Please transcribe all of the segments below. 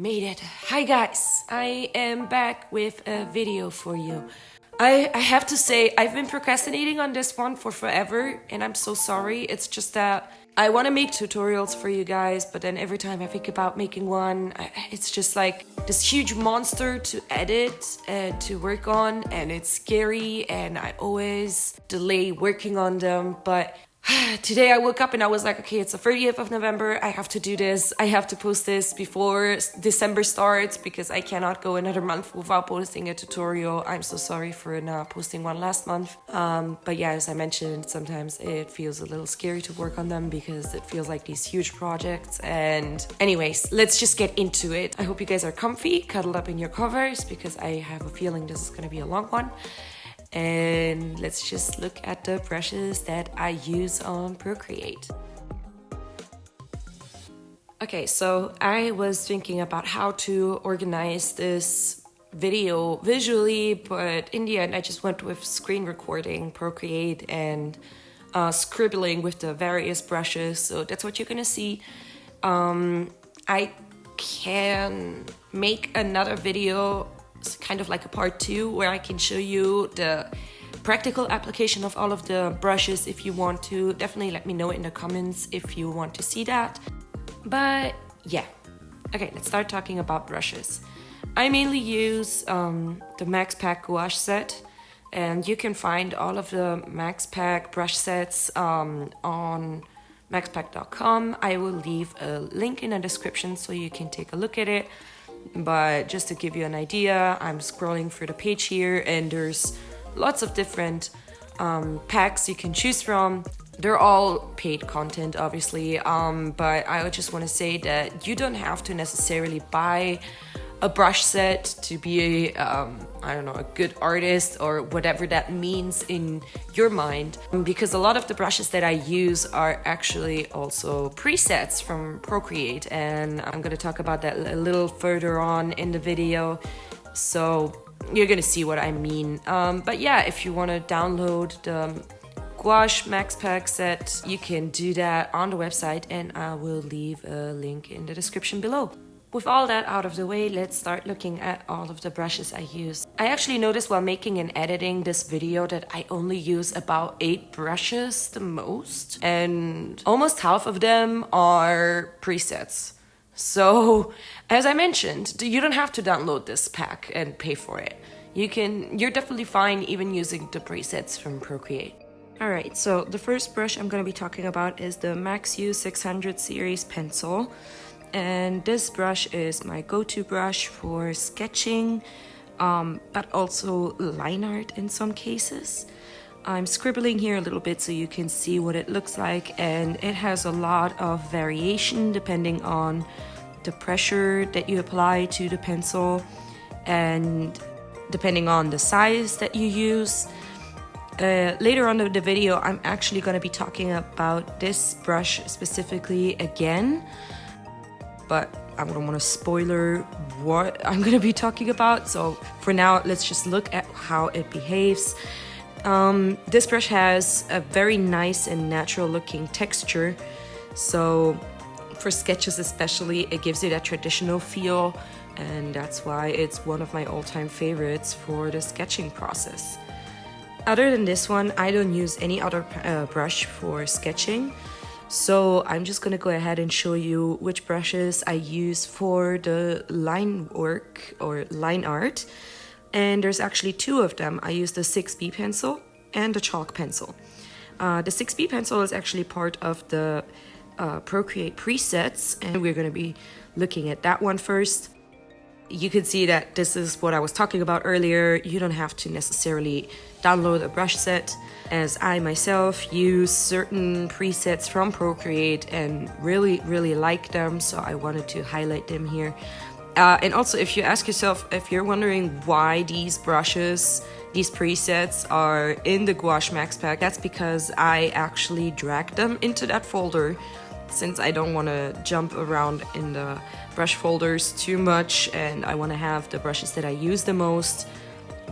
made it. Hi guys, I am back with a video for you. I have to say, I've been procrastinating on this one for forever, and I'm so sorry. It's just that I want to make tutorials for you guys, but then every time I think about making one, it's just like this huge monster to edit and to work on, and it's scary, and I always delay working on them. But today I woke up and I was like, okay, it's the 30th of November. I have to do this. I have to post this before December starts because I cannot go another month without posting a tutorial. I'm so sorry for not posting one last month. But yeah, as I mentioned, sometimes it feels a little scary to work on them because it feels like these huge projects. And anyways, let's just get into it. I hope you guys are comfy, cuddled up in your covers because I have a feeling this is going to be a long one. And let's just look at the brushes that I use on Procreate. Okay, so I was thinking about how to organize this video visually, but in the end I just went with screen recording, Procreate, and scribbling with the various brushes. So that's what you're gonna see. I can make another video, kind of like a part 2, where I can show you the practical application of all of the brushes if you want to. Definitely let me know in the comments if you want to see that. But yeah, okay, let's start talking about brushes. I mainly use the Max Pack gouache set, and you can find all of the Max Pack brush sets on maxpack.com. I will leave a link in the description so you can take a look at it. But just to give you an idea, I'm scrolling through the page here and there's lots of different packs you can choose from. They're all paid content, obviously, but I just want to say that you don't have to necessarily buy a brush set to be I don't know, a good artist or whatever that means in your mind, because a lot of the brushes that I use are actually also presets from Procreate, and I'm going to talk about that a little further on in the video, so you're going to see what I mean. But yeah, if you want to download the gouache Max Pack set, you can do that on the website, and I will leave a link in the description below. With all that out of the way, let's start looking at all of the brushes I use. I actually noticed while making and editing this video that I only use about 8 brushes the most, and almost half of them are presets. So, as I mentioned, you don't have to download this pack and pay for it. You're definitely fine even using the presets from Procreate. Alright, so the first brush I'm going to be talking about is the Max U 600 series pencil. And this brush is my go-to brush for sketching, but also line art in some cases. I'm scribbling here a little bit so you can see what it looks like, and it has a lot of variation depending on the pressure that you apply to the pencil and depending on the size that you use. Later on in the video, I'm actually going to be talking about this brush specifically again, but I don't want to spoiler what I'm going to be talking about. So for now, let's just look at how it behaves. This brush has a very nice and natural looking texture. So for sketches especially, it gives you that traditional feel. And that's why it's one of my all-time favorites for the sketching process. Other than this one, I don't use any other brush for sketching. So I'm just gonna go ahead and show you which brushes I use for the line work or line art. And there's actually 2 of them. I use the 6B pencil and the chalk pencil. The 6B pencil is actually part of the Procreate presets, and we're gonna be looking at that one first. You can see that this is what I was talking about earlier. You don't have to necessarily download a brush set, as I myself use certain presets from Procreate and really like them, so I wanted to highlight them here. And also, if you ask yourself, if you're wondering why these brushes, these presets are in the Gouache Max Pack, that's because I actually dragged them into that folder, since I don't want to jump around in the brush folders too much, and I want to have the brushes that I use the most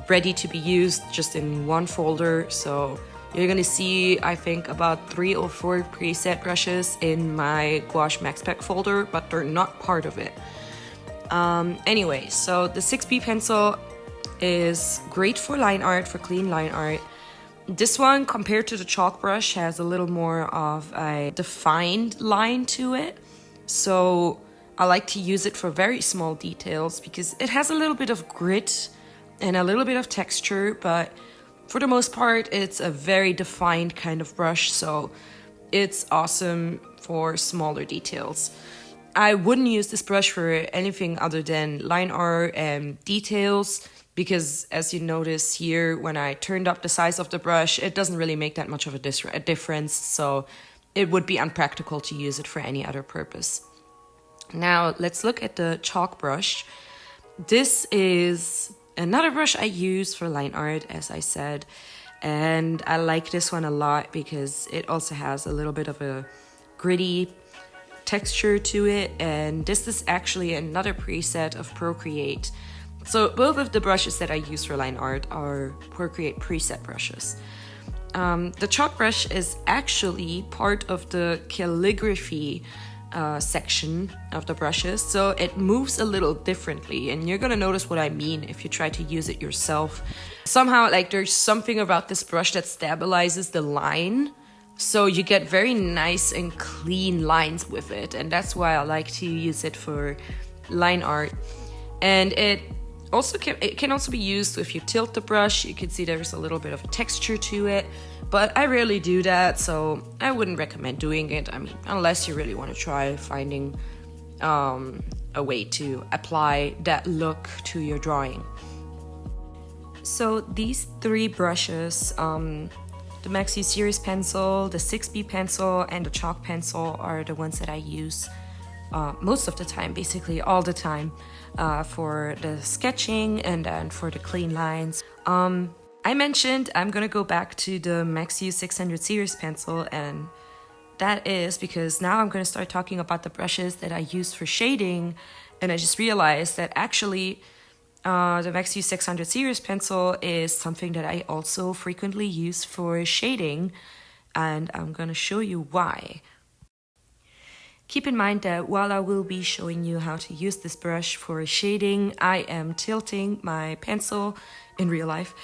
ready to be used just in one folder. So you're gonna see, I think, about 3 or 4 preset brushes in my Gouache Max Pack folder, but they're not part of it. Anyway, so the 6B pencil is great for line art, for clean line art. This one, compared to the chalk brush, has a little more of a defined line to it. So I like to use it for very small details because it has a little bit of grit and a little bit of texture, but for the most part, it's a very defined kind of brush, so it's awesome for smaller details. I wouldn't use this brush for anything other than line art and details, because as you notice here, when I turned up the size of the brush, it doesn't really make that much of a difference, so it would be unpractical to use it for any other purpose. Now, let's look at the chalk brush. This is another brush I use for line art, as I said, and I like this one a lot because it also has a little bit of a gritty texture to it, and this is actually another preset of Procreate. So both of the brushes that I use for line art are Procreate preset brushes. The chalk brush is actually part of the calligraphy section of the brushes, so it moves a little differently, and you're gonna notice what I mean if you try to use it yourself. Somehow, like, there's something about this brush that stabilizes the line, so you get very nice and clean lines with it, and that's why I like to use it for line art. And it can also be used if you tilt the brush. You can see there's a little bit of a texture to it, but I rarely do that, so I wouldn't recommend doing it. I mean, unless you really want to try finding a way to apply that look to your drawing. So these three brushes, the Maxi Series pencil, the 6B pencil, and the chalk pencil, are the ones that I use most of the time, basically all the time, for the sketching and then for the clean lines. I mentioned I'm gonna go back to the Maxi 600 series pencil, and that is because now I'm gonna start talking about the brushes that I use for shading, and I just realized that actually the Maxi 600 series pencil is something that I also frequently use for shading, and I'm gonna show you why. Keep in mind that while I will be showing you how to use this brush for shading, I am tilting my pencil in real life,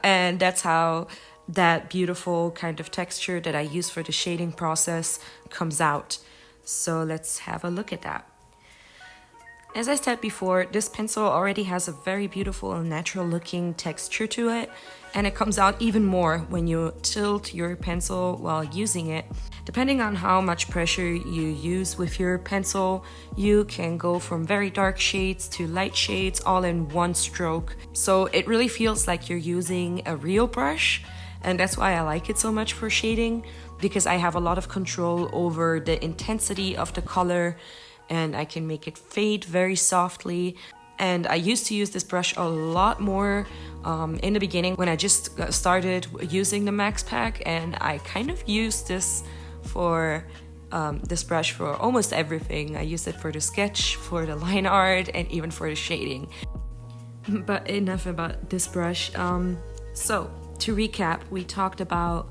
and that's how that beautiful kind of texture that I use for the shading process comes out. So let's have a look at that. As I said before, this pencil already has a very beautiful and natural looking texture to it, and it comes out even more when you tilt your pencil while using it. Depending on how much pressure you use with your pencil, you can go from very dark shades to light shades all in one stroke. So it really feels like you're using a real brush, and that's why I like it so much for shading, because I have a lot of control over the intensity of the color, and I can make it fade very softly. And I used to use this brush a lot more in the beginning when I just started using the Max Pack, and I kind of used this brush for almost everything. I used it for the sketch, for the line art, and even for the shading. But enough about this brush. So to recap, we talked about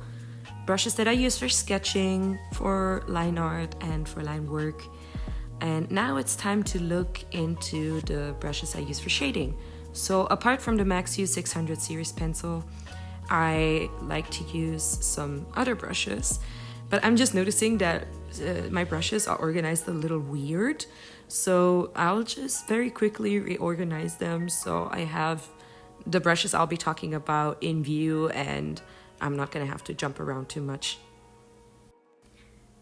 brushes that I use for sketching, for line art, and for line work. And now it's time to look into the brushes I use for shading. So apart from the Maxi 600 series pencil, I like to use some other brushes, but I'm just noticing that my brushes are organized a little weird. So I'll just very quickly reorganize them so I have the brushes I'll be talking about in view, and I'm not gonna have to jump around too much.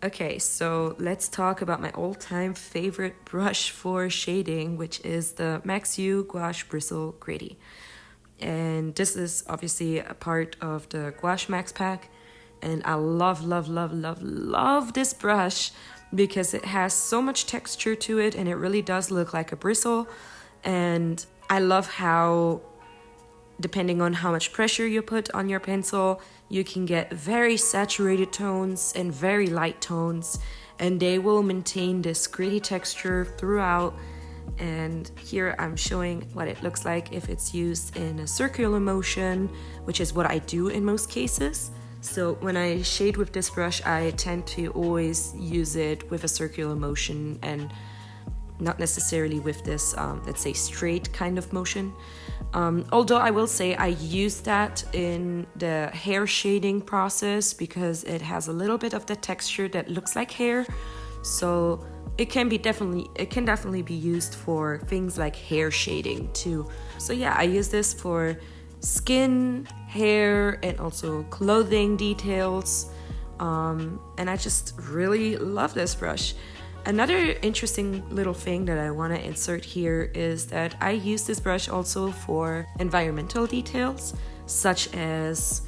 Okay, so let's talk about my all-time favorite brush for shading, which is the Maxi Gouache Bristle Gradient. And this is obviously a part of the Gouache Max Pack, and I love this brush because it has so much texture to it, and it really does look like a bristle. And I love how, depending on how much pressure you put on your pencil, you can get very saturated tones and very light tones, and they will maintain this gritty texture throughout. And here I'm showing what it looks like if it's used in a circular motion, which is what I do in most cases. So when I shade with this brush, I tend to always use it with a circular motion, and not necessarily with this, let's say, straight kind of motion. Although I will say I use that in the hair shading process because it has a little bit of the texture that looks like hair. So it can definitely be used for things like hair shading too. So yeah, I use this for skin, hair, and also clothing details. And I just really love this brush. Another interesting little thing that I want to insert here is that I use this brush also for environmental details, such as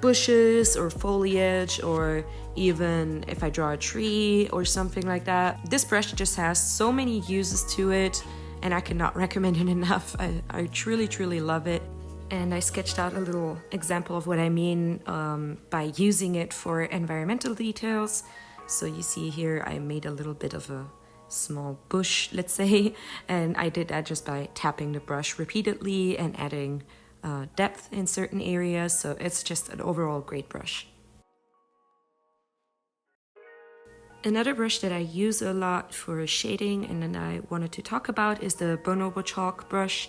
bushes or foliage, or even if I draw a tree or something like that. This brush just has so many uses to it, and I cannot recommend it enough. I truly love it. And I sketched out a little example of what I mean by using it for environmental details. So you see here I made a little bit of a small bush, let's say, and I did that just by tapping the brush repeatedly and adding depth in certain areas. So it's just an overall great brush. Another brush that I use a lot for shading and then I wanted to talk about is the 𝗣𝗿𝗱 brush.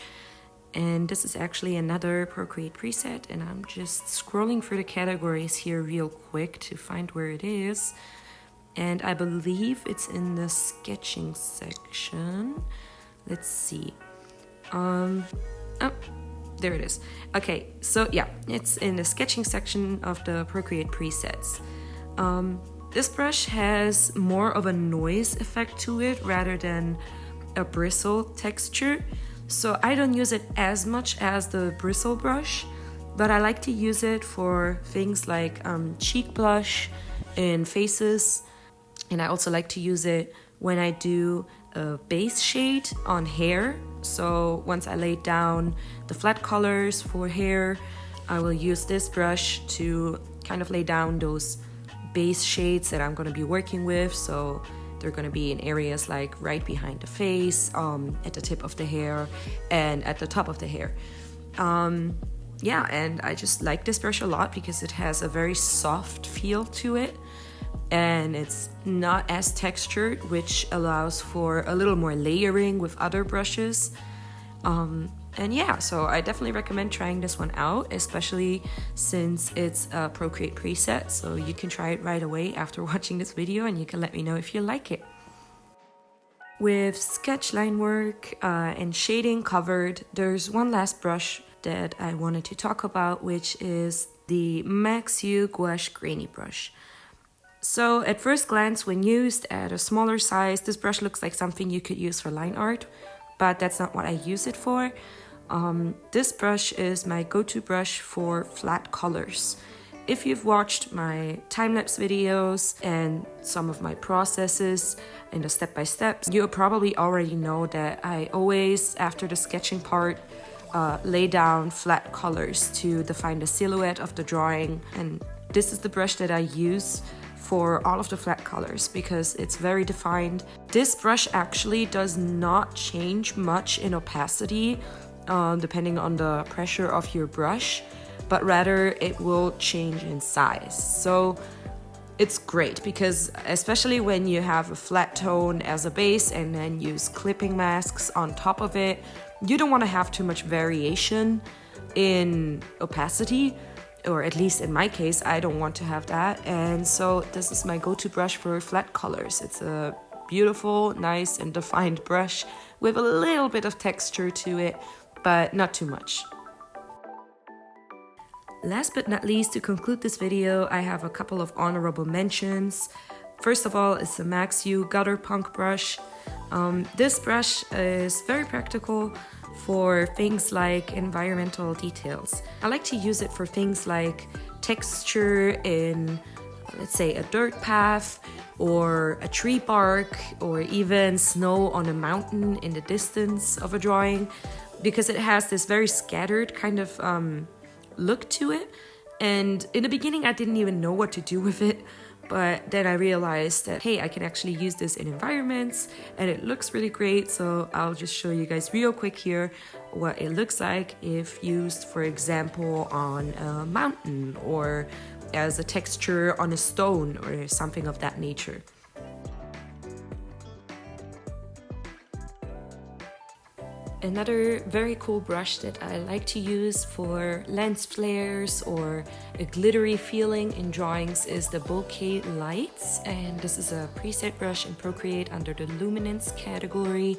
And this is actually another Procreate preset, and I'm just scrolling through the categories here real quick to find where it is. And I believe it's in the sketching section. Let's see. Oh, there it is. Okay, so yeah, it's in the sketching section of the Procreate presets. This brush has more of a noise effect to it rather than a bristle texture. So I don't use it as much as the bristle brush, but I like to use it for things like cheek blush in faces. And I also like to use it when I do a base shade on hair. So once I lay down the flat colors for hair, I will use this brush to kind of lay down those base shades that I'm going to be working with. So they're going to be in areas like right behind the face, at the tip of the hair, and at the top of the hair. Yeah, and I just like this brush a lot because it has a very soft feel to it. And it's not as textured, which allows for a little more layering with other brushes. And yeah, so I definitely recommend trying this one out, especially since it's a Procreate preset. So you can try it right away after watching this video and you can let me know if you like it. With sketch line work and shading covered, there's one last brush that I wanted to talk about, which is the 𝗣𝗍 gouache grainy brush. So at first glance, when used at a smaller size, this brush looks like something you could use for line art, but that's not what I use it for. This brush is my go-to brush for flat colors. If you've watched my time-lapse videos and some of my processes in the step-by-steps, you probably already know that I always, after the sketching part, lay down flat colors to define the silhouette of the drawing. And this is the brush that I use for all of the flat colors because it's very defined. This brush actually does not change much in opacity depending on the pressure of your brush, but rather it will change in size. So it's great because especially when you have a flat tone as a base and then use clipping masks on top of it, you don't want to have too much variation in opacity. Or at least in my case, I don't want to have that. And so this is my go-to brush for flat colors. It's a beautiful, nice and defined brush with a little bit of texture to it, but not too much. Last but not least, to conclude this video, I have a couple of honorable mentions. First of all, it's the 𝗣𝗍 gutter punk brush. This brush is very practical for things like environmental details. I like to use it for things like texture in, let's say, a dirt path or a tree bark or even snow on a mountain in the distance of a drawing, because it has this very scattered kind of look to it. And in the beginning, I didn't even know what to do with it. But then I realized that, hey, I can actually use this in environments and it looks really great. So I'll just show you guys real quick here what it looks like if used, for example, on a mountain or as a texture on a stone or something of that nature. Another very cool brush that I like to use for lens flares or a glittery feeling in drawings is the 𝗍𝗍 Lights, and this is a preset brush in Procreate under the luminance category,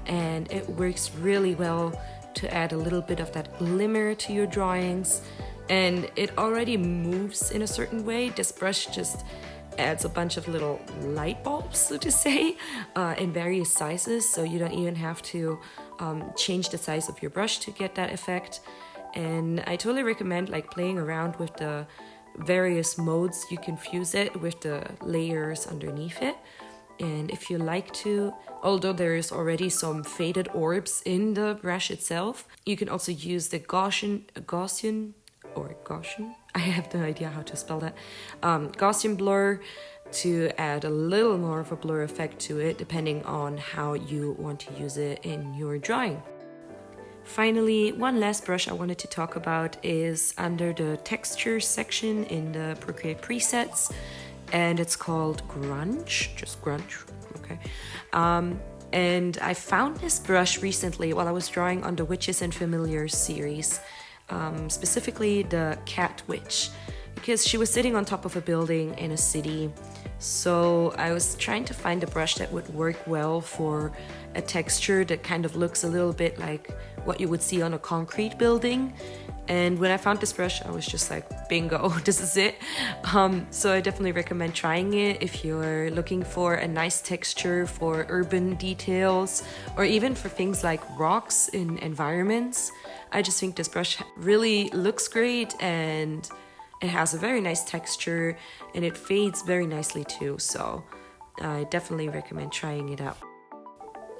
and it works really well to add a little bit of that glimmer to your drawings, and it already moves in a certain way. This brush just adds a bunch of little light bulbs, so to say, in various sizes, so you don't even have to change the size of your brush to get that effect. And I totally recommend like playing around with the various modes. You can fuse it with the layers underneath it, and if you like to, although there is already some faded orbs in the brush itself, you can also use the Gaussian, I have no idea how to spell that, Gaussian blur to add a little more of a blur effect to it, depending on how you want to use it in your drawing. Finally, one last brush I wanted to talk about is under the texture section in the Procreate presets, and it's called Grunge, just Grunge, okay. And I found this brush recently while I was drawing on the Witches and Familiars series, specifically the Cat Witch, because she was sitting on top of a building in a city. So I was trying to find a brush that would work well for a texture that kind of looks a little bit like what you would see on a concrete building. And when I found this brush, I was just like, bingo, this is it. So I definitely recommend trying it if you're looking for a nice texture for urban details, or even for things like rocks in environments. I just think this brush really looks great, and it has a very nice texture, and it fades very nicely too, so I definitely recommend trying it out.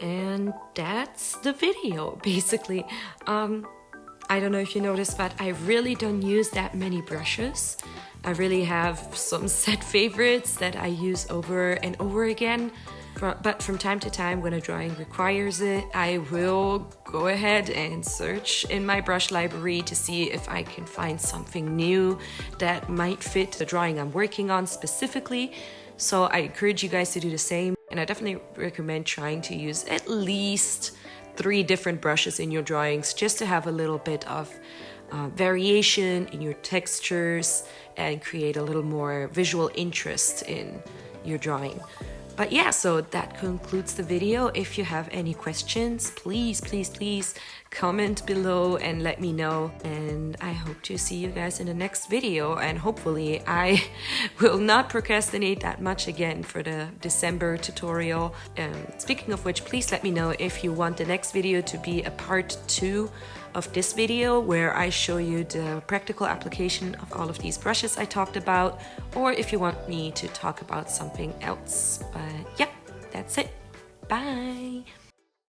And that's the video, basically. I don't know if you noticed, but I really don't use that many brushes. I really have some set favorites that I use over and over again. But from time to time, when a drawing requires it, I will go ahead and search in my brush library to see if I can find something new that might fit the drawing I'm working on specifically. So I encourage you guys to do the same, and I definitely recommend trying to use at least 3 different brushes in your drawings, just to have a little bit of variation in your textures and create a little more visual interest in your drawing. But yeah, so that concludes the video. If you have any questions, please comment below and let me know. And I hope to see you guys in the next video. And hopefully I will not procrastinate that much again for the December tutorial. Speaking of which, please let me know if you want the next video to be a part 2 of this video, where I show you the practical application of all of these brushes I talked about, or if you want me to talk about something else. But yeah, that's it. Bye!